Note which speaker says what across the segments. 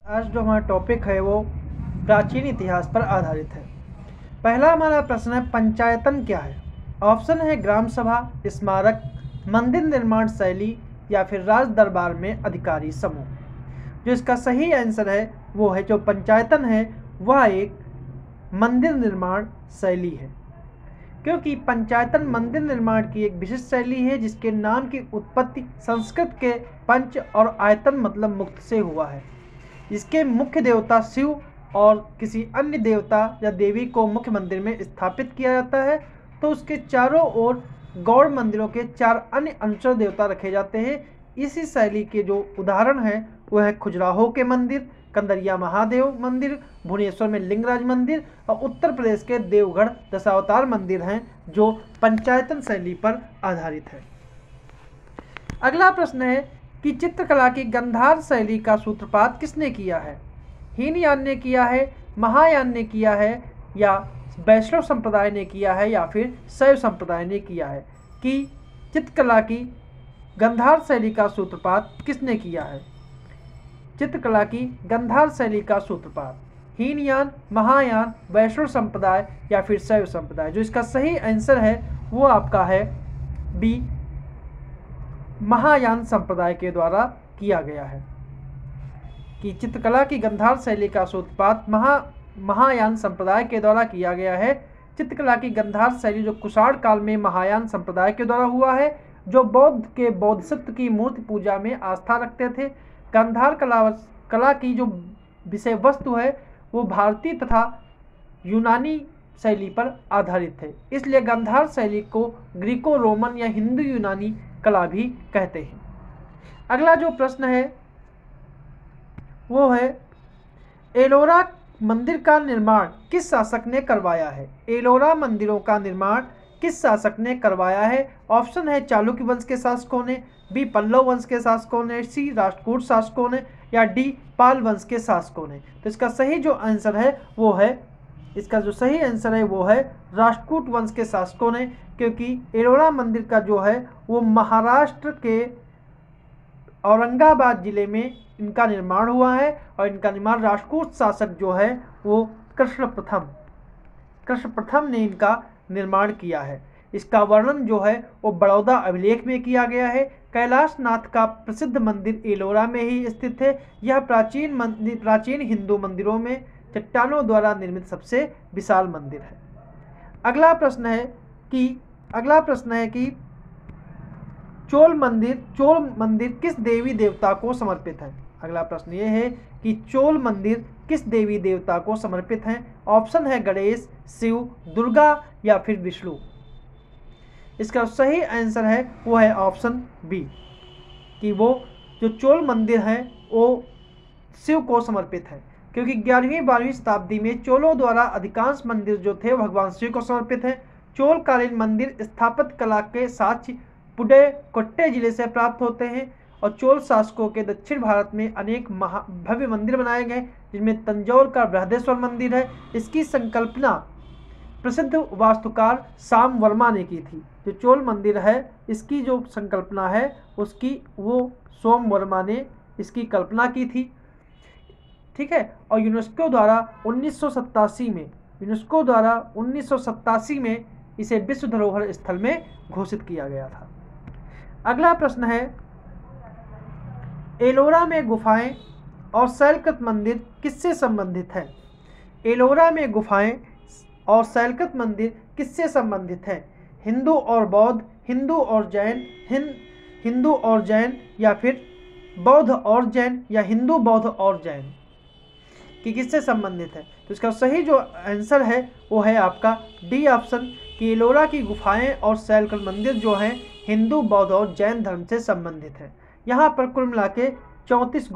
Speaker 1: आज जो हमारा टॉपिक है वो प्राचीन इतिहास पर आधारित है। पहला हमारा प्रश्न है, पंचायतन क्या है? ऑप्शन है ग्राम सभा, स्मारक, मंदिर निर्माण शैली या फिर राज दरबार में अधिकारी समूह। जो इसका सही आंसर है वो है, जो पंचायतन है वह एक मंदिर निर्माण शैली है, क्योंकि पंचायतन मंदिर निर्माण की एक विशिष्ट शैली है जिसके नाम की उत्पत्ति संस्कृत के पंच और आयतन मतलब मुक्त से हुआ है। इसके मुख्य देवता शिव और किसी अन्य देवता या देवी को मुख्य मंदिर में स्थापित किया जाता है, तो उसके चारों ओर गौड़ मंदिरों के 4 अन्य अनुचर देवता रखे जाते हैं। इसी शैली के जो उदाहरण है वो है खजुराहो के मंदिर, कंदरिया महादेव मंदिर, भुवनेश्वर में लिंगराज मंदिर और उत्तर प्रदेश के देवगढ़ दशावतार मंदिर हैं, जो पंचायतन शैली पर आधारित है। अगला प्रश्न है कि चित्रकला की गांधार शैली का सूत्रपात किसने किया है? हीनयान ने किया है, महायान ने किया है या वैष्णव संप्रदाय ने किया है या फिर शैव संप्रदाय ने किया है? कि चित्रकला की गांधार शैली का सूत्रपात किसने किया है? चित्रकला की गांधार शैली का सूत्रपात हीनयान, महायान, वैष्णव संप्रदाय या फिर शैव संप्रदाय। जो इसका सही आंसर है वो आपका है बी, महायान संप्रदाय के द्वारा किया गया है। कि चित्रकला की गांधार शैली का सूत्रपात महायान संप्रदाय के द्वारा किया गया है। चित्रकला की गांधार शैली जो कुषाण काल में महायान संप्रदाय के द्वारा हुआ है, जो बौद्ध के बोधिसत्व की मूर्ति पूजा में आस्था रखते थे। गांधार कला की जो विषय वस्तु है वो भारतीय तथा यूनानी शैली पर आधारित है, इसलिए गांधार शैली को ग्रीको रोमन या हिंदू यूनानी कला भी कहते हैं। अगला जो प्रश्न है वो है, एलोरा मंदिर का निर्माण किस शासक ने करवाया है? एलोरा मंदिरों का निर्माण किस शासक ने करवाया है? ऑप्शन है चालुक्य वंश के शासकों ने, बी पल्लव वंश के शासकों ने, सी राष्ट्रकूट शासकों ने या डी पाल वंश के शासकों ने। तो इसका सही जो आंसर है वो है, इसका जो सही आंसर है वो है राष्ट्रकूट वंश के शासकों ने, क्योंकि एलोरा मंदिर का जो है वो महाराष्ट्र के औरंगाबाद जिले में इनका निर्माण हुआ है और इनका निर्माण राष्ट्रकूट शासक जो है वो कृष्ण प्रथम ने इनका निर्माण किया है। इसका वर्णन जो है वो बड़ौदा अभिलेख में किया गया है। कैलाशनाथ का प्रसिद्ध मंदिर एलोरा में ही स्थित है। यह प्राचीन हिंदू मंदिरों में चट्टानों द्वारा निर्मित सबसे विशाल मंदिर है। अगला प्रश्न है कि चोल मंदिर किस देवी देवता को समर्पित है? अगला प्रश्न ये है कि चोल मंदिर किस देवी देवता को समर्पित है? ऑप्शन है गणेश, शिव, दुर्गा या फिर विष्णु। इसका सही आंसर है वो है ऑप्शन बी, कि वो जो चोल मंदिर है वो शिव को समर्पित है, क्योंकि 11वीं 12वीं शताब्दी में चोलों द्वारा अधिकांश मंदिर जो थे भगवान शिव को समर्पित हैं। चोल कालीन मंदिर स्थापत्य कला के साक्ष्य पुडुकोट्टई जिले से प्राप्त होते हैं और चोल शासकों के दक्षिण भारत में अनेक भव्य मंदिर बनाए गए, जिनमें तंजौर का बृहदेश्वर मंदिर है। इसकी संकल्पना प्रसिद्ध वास्तुकार साम वर्मा ने की थी। जो चोल मंदिर है इसकी जो संकल्पना है उसकी वो सोम वर्मा ने इसकी कल्पना की थी, ठीक है। और यूनेस्को द्वारा 1987 में इसे विश्व धरोहर स्थल में घोषित किया गया था। अगला प्रश्न है, एलोरा में गुफाएं और शैलकृत मंदिर किससे संबंधित है? एलोरा में गुफाएं और शैलकृत मंदिर किससे संबंधित है? हिंदू और बौद्ध, हिंदू और जैन या फिर बौद्ध और जैन या हिंदू बौद्ध और जैन कि किससे संबंधित है? तो इसका सही जो आंसर है वो है आपका डी ऑप्शन, कि एलोरा की गुफाएं और शैलकृत मंदिर जो हैं हिंदू, बौद्ध और जैन धर्म से संबंधित है। यहाँ पर कुल मिला के 34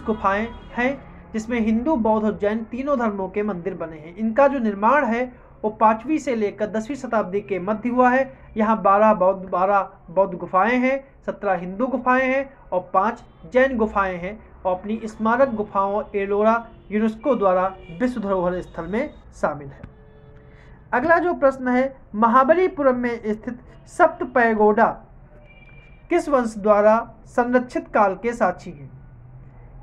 Speaker 1: गुफाएं हैं, जिसमें हिंदू, बौद्ध और जैन तीनों धर्मों के मंदिर बने हैं। इनका जो निर्माण है वो 5वीं से लेकर 10वीं शताब्दी के मध्य हुआ है। यहाँ 12 बौद्ध गुफाएं हैं, 17 हिंदू गुफाएं हैं और 5 जैन गुफाएं हैं। और अपनी स्मारक गुफाओं एलोरा यूनेस्को द्वारा विश्व धरोहर स्थल में शामिल है। अगला जो प्रश्न है, महाबलीपुरम में स्थित सप्त पैगोडा किस वंश द्वारा संरक्षित काल के साक्षी हैं?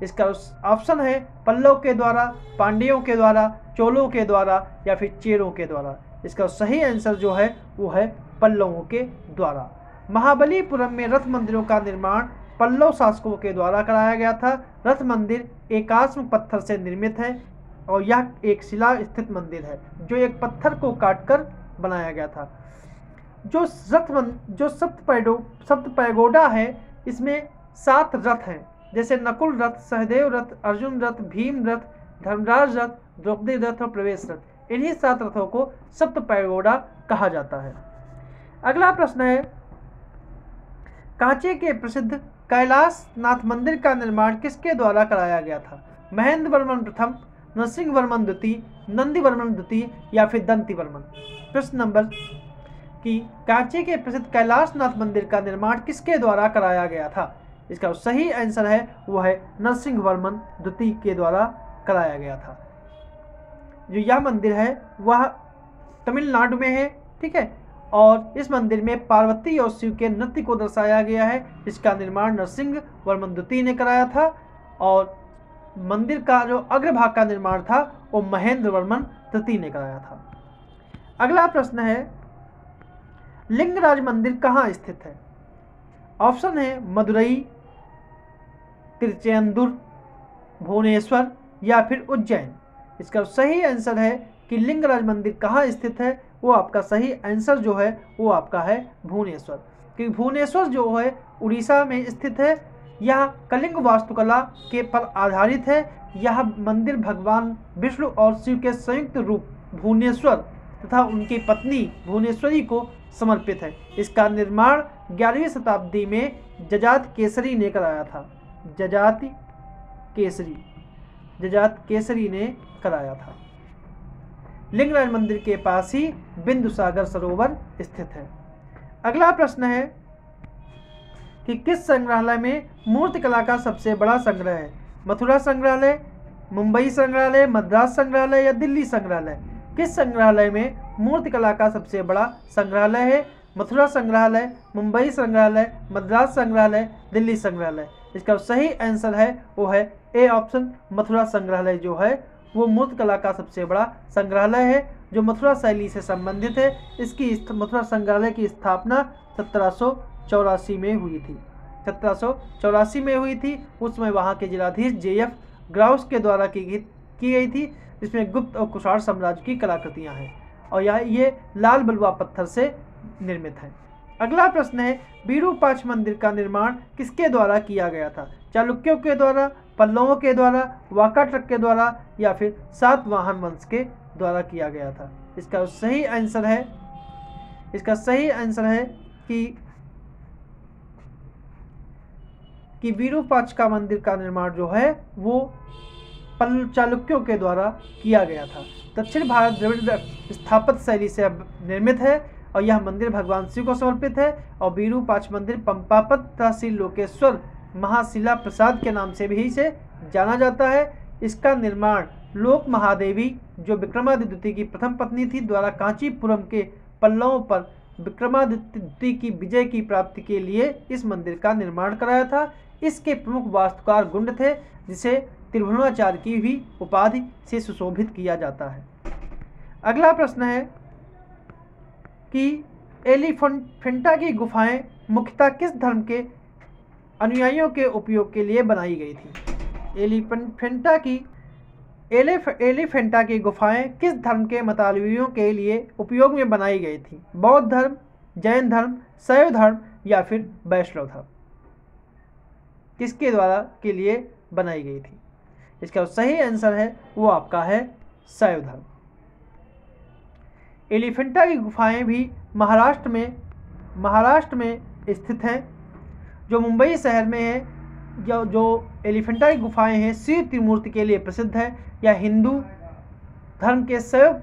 Speaker 1: इसका ऑप्शन है पल्लव के द्वारा, पांड्यों के द्वारा, चोलों के द्वारा या फिर चेरों के द्वारा। इसका सही आंसर जो है वो है पल्लवों के द्वारा। महाबलीपुरम में रथ मंदिरों का निर्माण पल्लव शासकों के द्वारा कराया गया था। रथ मंदिर एकाश्म पत्थर से निर्मित है और यह एक शिला स्थित मंदिर है जो एक पत्थर को काटकर बनाया गया था। जो सप्त पैगोडा है इसमें 7 रथ हैं, जैसे नकुल रथ, सहदेव रथ, अर्जुन रथ, भीम रथ, धर्मराज रथ, द्रौपदी रथ और प्रवेश रथ। इन्हीं 7 रथों को सप्त पैगोडा कहा जाता है। अगला प्रश्न है, कांची के प्रसिद्ध कैलाश नाथ मंदिर का निर्माण किसके द्वारा कराया गया था? महेंद्र वर्मन प्रथम, नरसिंह वर्मन द्वितीय, नंदी वर्मन द्वितीय या फिर दंती वर्मन। प्रश्न नंबर कि कांची के प्रसिद्ध कैलाश नाथ मंदिर का निर्माण किसके द्वारा कराया गया था? इसका सही आंसर है वो है नरसिंह वर्मन द्वितीय के द्वारा कराया गया था। जो यह मंदिर है वह तमिलनाडु में है, ठीक है, और इस मंदिर में पार्वती और शिव के नृत्य को दर्शाया गया है। इसका निर्माण नरसिंह वर्मन द्वितीय ने कराया था और मंदिर का जो अग्रभाग का निर्माण था वो महेंद्र वर्मन तृतीय ने कराया था। अगला प्रश्न है, लिंगराज मंदिर कहाँ स्थित है? ऑप्शन है मदुरई, तिरुचेंदुर, भुवनेश्वर या फिर उज्जैन। इसका सही आंसर है कि लिंगराज मंदिर कहाँ स्थित है, वो आपका सही आंसर जो है वो आपका है भुवनेश्वर। क्योंकि भुवनेश्वर जो है उड़ीसा में स्थित है। यह कलिंग वास्तुकला के पर आधारित है। यह मंदिर भगवान विष्णु और शिव के संयुक्त रूप भुवनेश्वर तथा उनकी पत्नी भुवनेश्वरी को समर्पित है। इसका निर्माण 11वीं शताब्दी में जजात केसरी ने कराया था। जजात केसरी ने कराया था। लिंगराज मंदिर के पास ही बिंदुसागर सरोवर स्थित है। अगला प्रश्न है कि किस संग्रहालय में मूर्तिकला का सबसे बड़ा संग्रह है? मथुरा संग्रहालय, मुंबई संग्रहालय, मद्रास संग्रहालय या दिल्ली संग्रहालय। किस संग्रहालय में मूर्तिकला का सबसे बड़ा संग्रहालय है? मथुरा संग्रहालय, मुंबई संग्रहालय, मद्रास संग्रहालय, दिल्ली संग्रहालय। इसका सही आंसर है वो है ए ऑप्शन, मथुरा संग्रहालय जो है वो मूर्तिकला का सबसे बड़ा संग्रहालय है जो मथुरा शैली से संबंधित है। इसकी मथुरा संग्रहालय की स्थापना 1784 में हुई थी। 1784 में हुई थी। उस समय वहाँ के जिलाधीश JF ग्राउस के द्वारा की गई थी, जिसमें गुप्त और कुषाण साम्राज्य की कलाकृतियाँ हैं और ये लाल बलुआ पत्थर से निर्मित है। अगला प्रश्न है, विरूपाक्ष मंदिर का निर्माण किसके द्वारा किया गया था? चालुक्यों के द्वारा, पल्लवों के द्वारा, वाकाटक के द्वारा या फिर सातवाहन वंश के द्वारा किया गया था। इसका सही आंसर है कि विरूपाक्ष का मंदिर का निर्माण जो है वो चालुक्यों के द्वारा किया गया था। दक्षिण भारत द्रविड़ स्थापत्य शैली से निर्मित है और यह मंदिर भगवान शिव को समर्पित है। और विरूपाक्ष मंदिर पंपापत तहसील लोकेश्वर महाशिला प्रसाद के नाम से भी इसे जाना जाता है। इसका निर्माण लोक महादेवी जो विक्रमादित्य द्वितीय की प्रथम पत्नी थी द्वारा कांचीपुरम के पल्लवों पर विक्रमादित्य द्वितीय की विजय की प्राप्ति के लिए इस मंदिर का निर्माण कराया था। इसके प्रमुख वास्तुकार गुंड थे, जिसे त्रिभुवनाचार्य की भी उपाधि से सुशोभित किया जाता है। अगला प्रश्न है कि एलिफेंटा की गुफाएं मुख्यतः किस धर्म के अनुयायियों के उपयोग के लिए बनाई गई थी? एलिफेंटा की गुफाएं किस धर्म के मतानुयायियों के लिए उपयोग में बनाई गई थी? बौद्ध धर्म, जैन धर्म, शैव धर्म या फिर वैष्णव धर्म। किसके द्वारा के लिए बनाई गई थी? इसका सही आंसर है वो आपका है शैव धर्म। एलिफेंटा की गुफाएं भी महाराष्ट्र में स्थित हैं, जो मुंबई शहर में है। जो एलिफेंटा की गुफाएं हैं शिव त्रिमूर्ति के लिए प्रसिद्ध है। यह हिंदू धर्म के शैव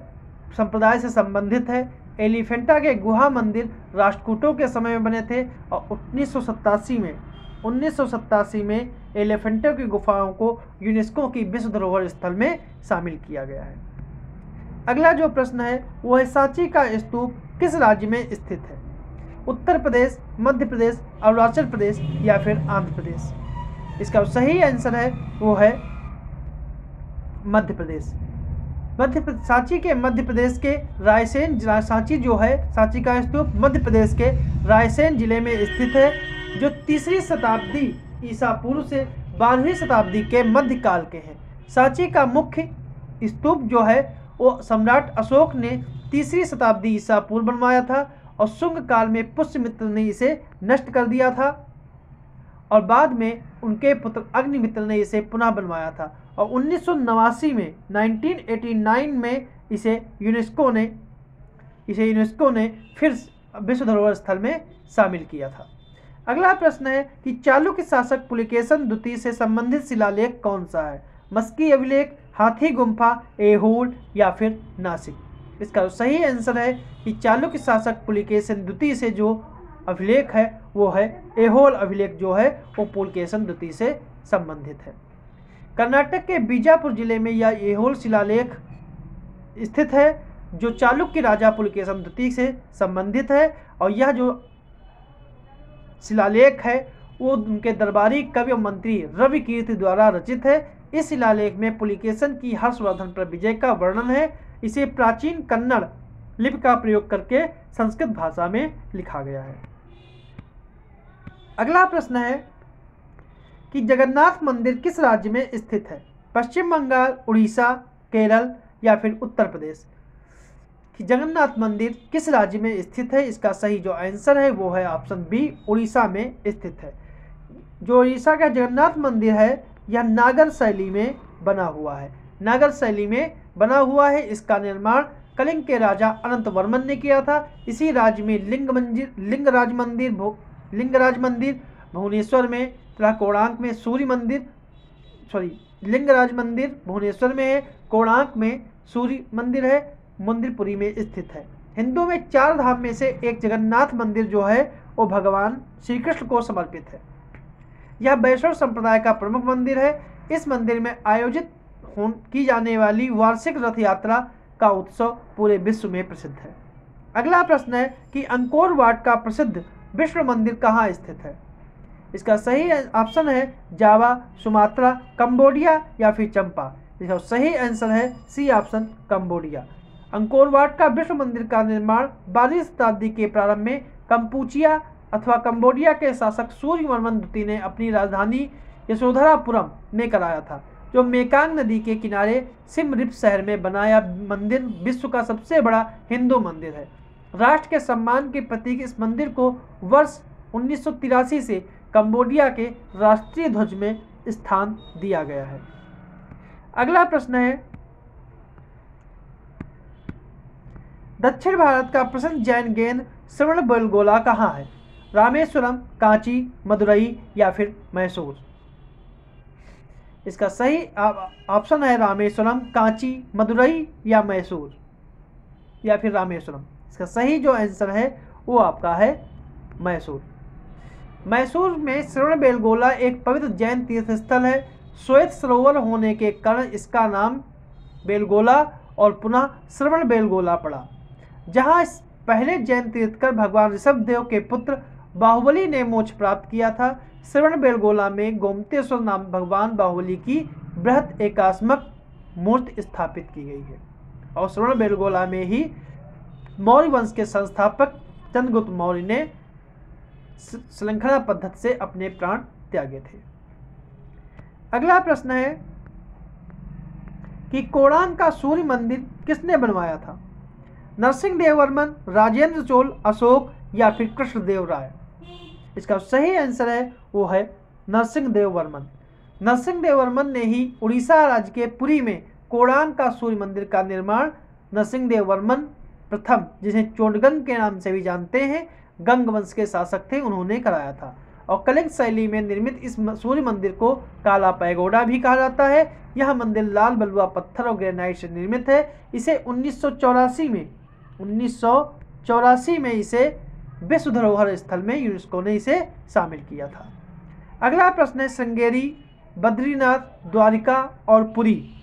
Speaker 1: संप्रदाय से संबंधित है। एलिफेंटा के गुहा मंदिर राष्ट्रकूटों के समय में बने थे और 1987 में एलिफेंटा की गुफाओं को यूनेस्को की विश्व धरोहर स्थल में शामिल किया गया है। अगला जो प्रश्न है वो है, सांची का स्तूप किस राज्य में स्थित है? उत्तर प्रदेश, मध्य प्रदेश, अरुणाचल प्रदेश या फिर आंध्र प्रदेश। इसका सही आंसर है वो है मध्य प्रदेश। सांची के मध्य प्रदेश के रायसेन, सांची जो है, सांची का स्तूप मध्य प्रदेश के रायसेन जिले में स्थित है, जो 3री शताब्दी ईसा पूर्व से 12वीं शताब्दी के मध्यकाल के हैं। सांची का मुख्य स्तूप जो है वो सम्राट अशोक ने 3री शताब्दी ईसा पूर्व बनवाया था और शुंग काल में पुष्यमित्र ने इसे नष्ट कर दिया था और बाद में उनके पुत्र अग्निमित्र ने इसे पुनः बनवाया था और 1989 में 1989 में इसे यूनेस्को ने फिर विश्व धरोहर स्थल में शामिल किया था। अगला प्रश्न है कि चालुक्य शासक पुलिकेशन द्वितीय से संबंधित शिलालेख कौन सा है? मस्की अभिलेख, हाथी गुम्फा, ऐहोल या फिर नासिक? इसका सही आंसर है कि चालुक्य शासक पुलिकेशन द्वितीय से जो अभिलेख है वो है ऐहोल अभिलेख, जो है वो पुलकेशन द्वितीय से संबंधित है। कर्नाटक के बीजापुर जिले में यह ऐहोल शिलालेख स्थित है, जो चालुक्य राजा पुलकेशन द्वितीय से संबंधित है और यह जो शिलालेख है वो उनके दरबारी कवि और मंत्री रवि कीर्ति द्वारा रचित है। इस शिलालेख में पुलिकेशन की हर्षवर्धन पर विजय का वर्णन है। इसे प्राचीन कन्नड़ लिपि का प्रयोग करके संस्कृत भाषा में लिखा गया है। अगला प्रश्न है कि जगन्नाथ मंदिर किस राज्य में स्थित है? पश्चिम बंगाल, उड़ीसा, केरल या फिर उत्तर प्रदेश? कि जगन्नाथ मंदिर किस राज्य में स्थित है? इसका सही जो आंसर है वो है ऑप्शन बी, उड़ीसा में स्थित है। जो उड़ीसा का जगन्नाथ मंदिर है यह नागर शैली में बना हुआ है, नागर शैली में बना हुआ है। इसका निर्माण कलिंग के राजा अनंत वर्मन ने किया था। इसी राज्य में लिंगराज मंदिर भुवनेश्वर में तथा कोणार्क में लिंगराज मंदिर भुवनेश्वर में है, कोणार्क में सूर्य मंदिर है, मंदिरपुरी में स्थित है। हिंदू में 4 धाम में से एक जगन्नाथ मंदिर जो है वो भगवान श्री कृष्ण को समर्पित है। यह वैष्णव संप्रदाय का प्रमुख मंदिर है। इस मंदिर में आयोजित की जाने वाली वार्षिक रथ यात्रा का उत्सव पूरे विश्व में प्रसिद्ध है। अगला प्रश्न है कि अंकोर वाट का प्रसिद्ध विष्णु मंदिर कहाँ स्थित है? इसका सही ऑप्शन है जावा, सुमात्रा, कंबोडिया या फिर चंपा? इसका सही आंसर है C option, Cambodia. Angkor Wat का विष्णु मंदिर का निर्माण 12वीं शताब्दी के प्रारंभ में कंपूचिया अथवा कंबोडिया के शासक सूर्यवर्मन द्वितीय ने अपनी राजधानी यशोधरापुरम में कराया था, जो मेकांग नदी के किनारे सिम रिप शहर में बनाया मंदिर विश्व का सबसे बड़ा हिंदू मंदिर है। राष्ट्र के सम्मान के प्रतीक इस मंदिर को वर्ष 1983 से कंबोडिया के राष्ट्रीय ध्वज में स्थान दिया गया है। अगला प्रश्न है दक्षिण भारत का प्रसिद्ध जैन गेंद श्रवणबेलगोला कहाँ है? रामेश्वरम, कांची, मदुरई या फिर मैसूर? इसका सही ऑप्शन है रामेश्वरम, कांची, मदुरई या मैसूर या फिर रामेश्वरम। इसका सही जो आंसर है वो आपका है मैसूर। मैसूर में श्रवणबेलगोला एक पवित्र जैन तीर्थ स्थल है। श्वेत सरोवर होने के कारण इसका नाम बेलगोला और पुनः श्रवणबेलगोला पड़ा। जहाँ पहले जैन तीर्थकर भगवान ऋषभदेव के पुत्र बाहुबली ने मोक्ष प्राप्त किया था। श्रवणबेलगोला में गोमतेश्वर नाम भगवान बाहुबली की बृहत एकात्मक मूर्ति स्थापित की गई है और श्रवणबेलगोला में ही मौर्य वंश के संस्थापक चंद्रगुप्त मौर्य ने श्रृंखला पद्धति से अपने प्राण त्यागे थे। अगला प्रश्न है कि कोणार्क का सूर्य मंदिर किसने बनवाया था? नरसिंहदेव वर्मन, राजेंद्र चोल, अशोक या फिर कृष्णदेव राय? इसका सही आंसर है वो है नरसिंहदेव वर्मन। नरसिंहदेव वर्मन ने ही उड़ीसा राज्य के पुरी में कोणार्क का सूर्य मंदिर का निर्माण नरसिंहदेव वर्मन प्रथम, जिसे चोडगंग के नाम से भी जानते हैं, गंग वंश के शासक थे, उन्होंने कराया था। और कलिंग शैली में निर्मित इस सूर्य मंदिर को काला पैगोडा भी कहा जाता है। यह मंदिर लाल बलुआ पत्थर और ग्रेनाइट से निर्मित है। इसे 1984 में इसे विश्व धरोहर स्थल में यूनेस्को ने इसे शामिल किया था। अगला प्रश्न है श्रृंगेरी, बद्रीनाथ, द्वारिका और पुरी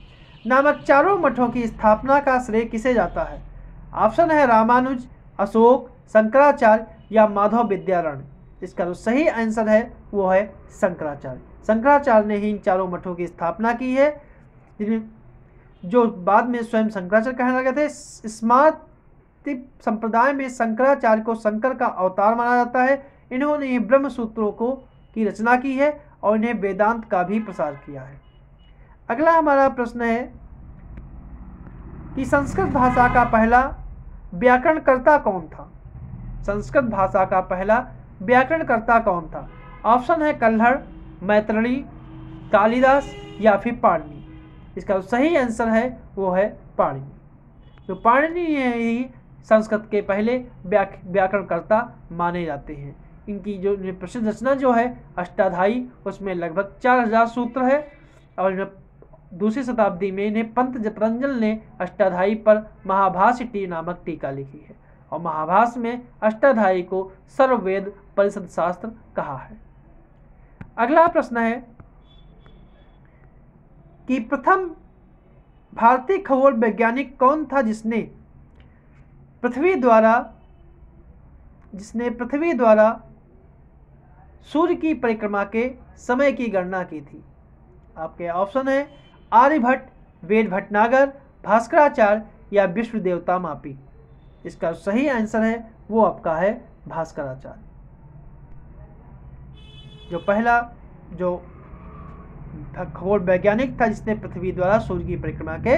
Speaker 1: नामक चारों मठों की स्थापना का श्रेय किसे जाता है? ऑप्शन है रामानुज, अशोक, शंकराचार्य या माधव विद्यारण? इसका जो सही आंसर है वो है शंकराचार्य। शंकराचार्य ने ही इन चारों मठों की स्थापना की है, जिनमें जो बाद में स्वयं शंकराचार्य कहने लगे थे। स्मार्ति संप्रदाय में शंकराचार्य को शंकर का अवतार माना जाता है। इन्होंने ये ब्रह्म सूत्रों की रचना की है और इन्हें वेदांत का भी प्रसार किया है। अगला हमारा प्रश्न है कि संस्कृत भाषा का पहला व्याकरणकर्ता कौन था? संस्कृत भाषा का पहला व्याकरणकर्ता कौन था? ऑप्शन है कल्हड़, मैत्रेयी, कालिदास या फिर पाणिनि। इसका सही आंसर है वो है पाणिनि। तो पाणिनि ही संस्कृत के पहले व्याकरणकर्ता माने जाते हैं। इनकी जो प्रसिद्ध रचना जो है अष्टाध्यायी, उसमें लगभग 4000 सूत्र है और दूसरी शताब्दी में इन्हें पंत पतंजल ने अष्टाध्यायी पर महाभाष्य नामक टीका लिखी है और महाभाष्य में अष्टाध्यायी को सर्ववेद परिषद शास्त्र कहा है। अगला प्रश्न है कि प्रथम भारतीय खगोल वैज्ञानिक कौन था जिसने पृथ्वी द्वारा सूर्य की परिक्रमा के समय की गणना की थी? आपके ऑप्शन है आर्यभट्ट, वेद भटनागर, भास्कराचार्य या विश्व देवता मापी। इसका सही आंसर है वो आपका है भास्कराचार्य। जो पहला जो खगोल वैज्ञानिक था जिसने पृथ्वी द्वारा सूर्य की परिक्रमा के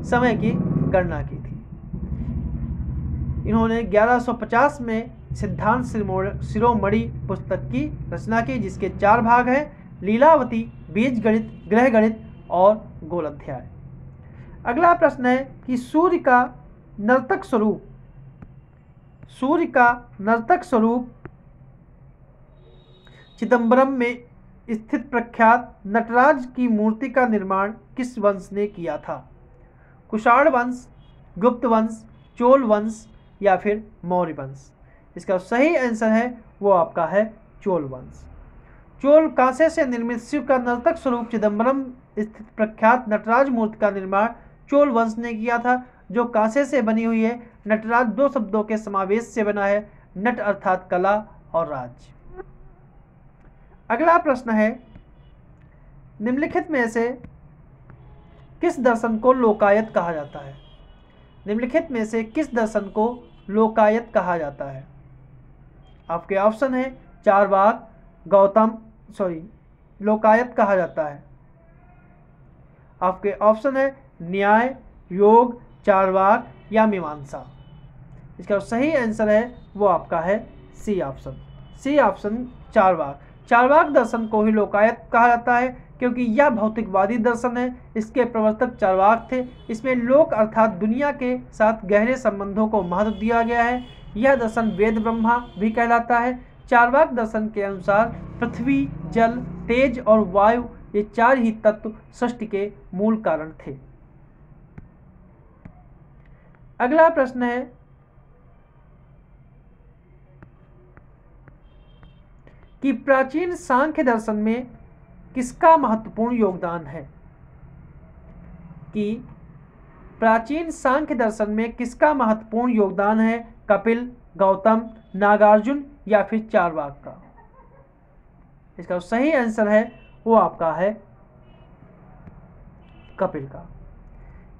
Speaker 1: समय की गणना की थी। इन्होंने 1150 में सिद्धांत शिरोमणि पुस्तक की रचना की, जिसके 4 भाग हैं: लीलावती, बीजगणित, ग्रहगणित और गोलाध्याय। अगला प्रश्न है कि सूर्य का नर्तक स्वरूप चिदंबरम में स्थित प्रख्यात नटराज की मूर्ति का निर्माण किस वंश ने किया था? कुषाण वंश, गुप्त वंश, चोल वंश या फिर मौर्य वंश। इसका सही आंसर है वो आपका है चोल वंश। चोल कांसे से निर्मित शिव का नर्तक स्वरूप चिदंबरम स्थित प्रख्यात नटराज मूर्ति का निर्माण चोल वंश ने किया था, जो कांसे से बनी हुई है। नटराज 2 शब्दों के समावेश से बना है, नट अर्थात कला और राज। अगला प्रश्न है निम्नलिखित में से किस दर्शन को लोकायत कहा जाता है? निम्नलिखित में से किस दर्शन को लोकायत कहा जाता है? आपके ऑप्शन है चारवाक, लोकायत कहा जाता है। आपके ऑप्शन है न्याय, योग, चारवाक या मीमांसा। इसका सही आंसर है वो आपका है सी ऑप्शन चारवाक। चारवाक दर्शन को ही लोकायत कहा जाता है क्योंकि यह भौतिकवादी दर्शन है। इसके प्रवर्तक चारवाक थे। इसमें लोक अर्थात दुनिया के साथ गहरे संबंधों को महत्व दिया गया है। यह दर्शन वेद ब्रह्मा भी कहलाता है। चारवाक दर्शन के अनुसार पृथ्वी, जल, तेज और वायु ये 4 ही तत्व सृष्टि के मूल कारण थे। अगला प्रश्न है कि प्राचीन सांख्य दर्शन में किसका महत्वपूर्ण योगदान है? कि प्राचीन सांख्य दर्शन में किसका महत्वपूर्ण योगदान है? कपिल, गौतम, नागार्जुन या फिर चारवाक का? इसका सही आंसर है वो आपका है कपिल का,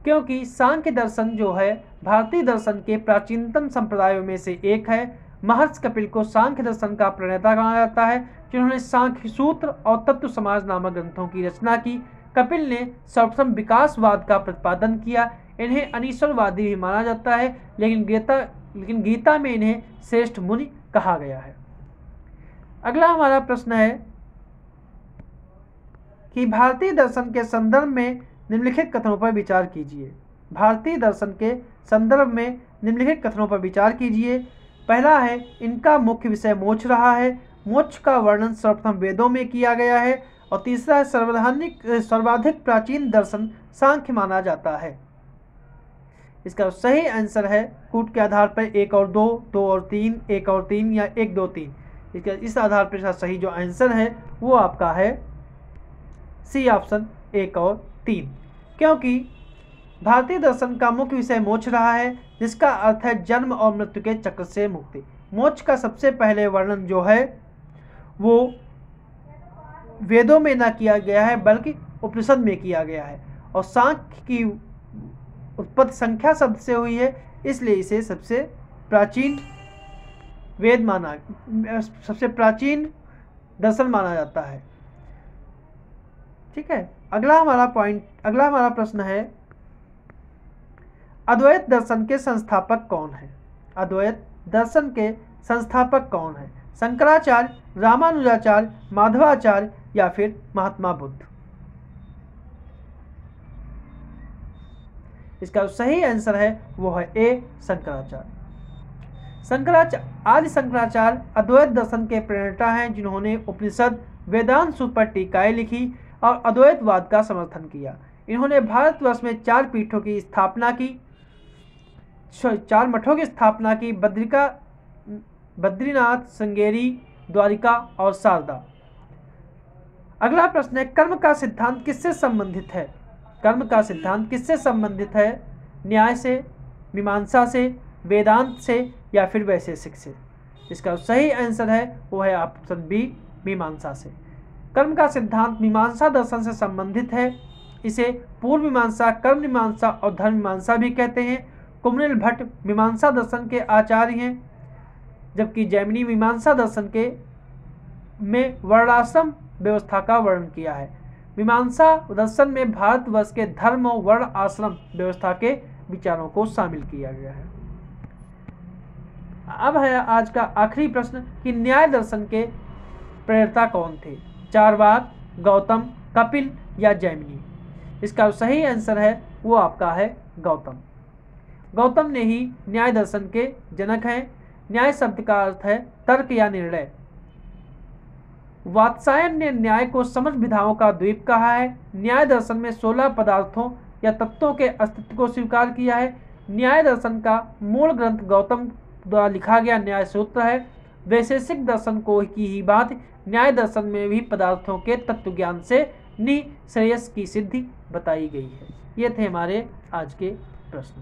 Speaker 1: क्योंकि सांख्य दर्शन जो है भारतीय दर्शन के प्राचीनतम संप्रदायों में से एक है। महर्षि कपिल को सांख्य दर्शन का प्रणेता माना जाता है, जिन्होंने सांख्य सूत्र और तत्व समाज नामक ग्रंथों की रचना की। कपिल ने सर्वप्रथम विकासवाद का प्रतिपादन किया। इन्हें अनीश्वरवादी भी माना जाता है, लेकिन गीता में इन्हें श्रेष्ठ मुनि कहा गया है। अगला हमारा प्रश्न है कि भारतीय दर्शन के संदर्भ में निम्नलिखित कथनों पर विचार कीजिए। भारतीय दर्शन के संदर्भ में निम्नलिखित कथनों पर विचार कीजिए। पहला है इनका मुख्य विषय मोक्ष रहा है। मोक्ष का वर्णन सर्वप्रथम वेदों में किया गया है। और तीसरा है सर्वाधिक प्राचीन दर्शन सांख्य माना जाता है। इसका सही आंसर है कूट के आधार पर 1 और 2, 2 और 3, 1 और 3 या 1, 2, 3। इस आधार पर सही जो आंसर है वो आपका है सी ऑप्शन 1 और 3, क्योंकि भारतीय दर्शन का मुख्य विषय मोक्ष रहा है, जिसका अर्थ है जन्म और मृत्यु के चक्र से मुक्ति। मोक्ष का सबसे पहले वर्णन जो है वो वेदों में ना किया गया है बल्कि उपनिषद में किया गया है। और सांख्य की उत्पत्ति संख्या शब्द से हुई है, इसलिए इसे सबसे प्राचीन वेद माना, सबसे प्राचीन दर्शन माना जाता है। ठीक है, अगला हमारा प्रश्न है, अद्वैत दर्शन के संस्थापक कौन है? अद्वैत दर्शन के संस्थापक कौन है? शंकराचार्य, रामानुजाचार्य, माधवाचार्य या फिर महात्मा बुद्ध? इसका सही आंसर है वो है ए, शंकराचार्य। आदि शंकराचार्य अद्वैत दर्शन के प्रणेता हैं, जिन्होंने उपनिषद वेदांत सूत्र पर टीकाएं लिखी और अद्वैतवाद का समर्थन किया। इन्होंने भारतवर्ष में 4 पीठों की स्थापना की, 4 मठों की स्थापना की, बद्रीनाथ, श्रृंगेरी, द्वारिका और शारदा। अगला प्रश्न है, कर्म का सिद्धांत किससे संबंधित है? कर्म का सिद्धांत किससे संबंधित है? न्याय से, मीमांसा से, वेदांत से या फिर वैशेषिक से? इसका सही आंसर है वो है ऑप्शन बी, मीमांसा से। कर्म का सिद्धांत मीमांसा दर्शन से संबंधित है। इसे पूर्व मीमांसा, कर्म मीमांसा और धर्म मीमांसा भी कहते हैं। कुमरिल भट्ट मीमांसा दर्शन के आचार्य हैं, जबकि जैमिनी मीमांसा दर्शन के में वर्णाश्रम व्यवस्था का वर्णन किया है। मीमांसा दर्शन में भारतवर्ष के धर्म और वर्ण आश्रम व्यवस्था के विचारों को शामिल किया गया है। अब है आज का आखिरी प्रश्न कि न्याय दर्शन के प्रेरता कौन थे? चारवाक, गौतम, कपिल या जैमिनी? इसका सही आंसर है वो आपका है गौतम। गौतम ने ही न्याय दर्शन के जनक हैं। न्याय शब्द का अर्थ है तर्क या निर्णय। वात्सायन ने न्याय को समझ विधाओं का द्वीप कहा है। न्याय दर्शन में 16 पदार्थों या तत्वों के अस्तित्व को स्वीकार किया है। न्याय दर्शन का मूल ग्रंथ गौतम द्वारा लिखा गया न्याय सूत्र है। वैशेषिक दर्शन को की ही बात न्याय दर्शन में भी पदार्थों के तत्व ज्ञान से निःश्रेयस की सिद्धि बताई गई है। ये थे हमारे आज के प्रश्न।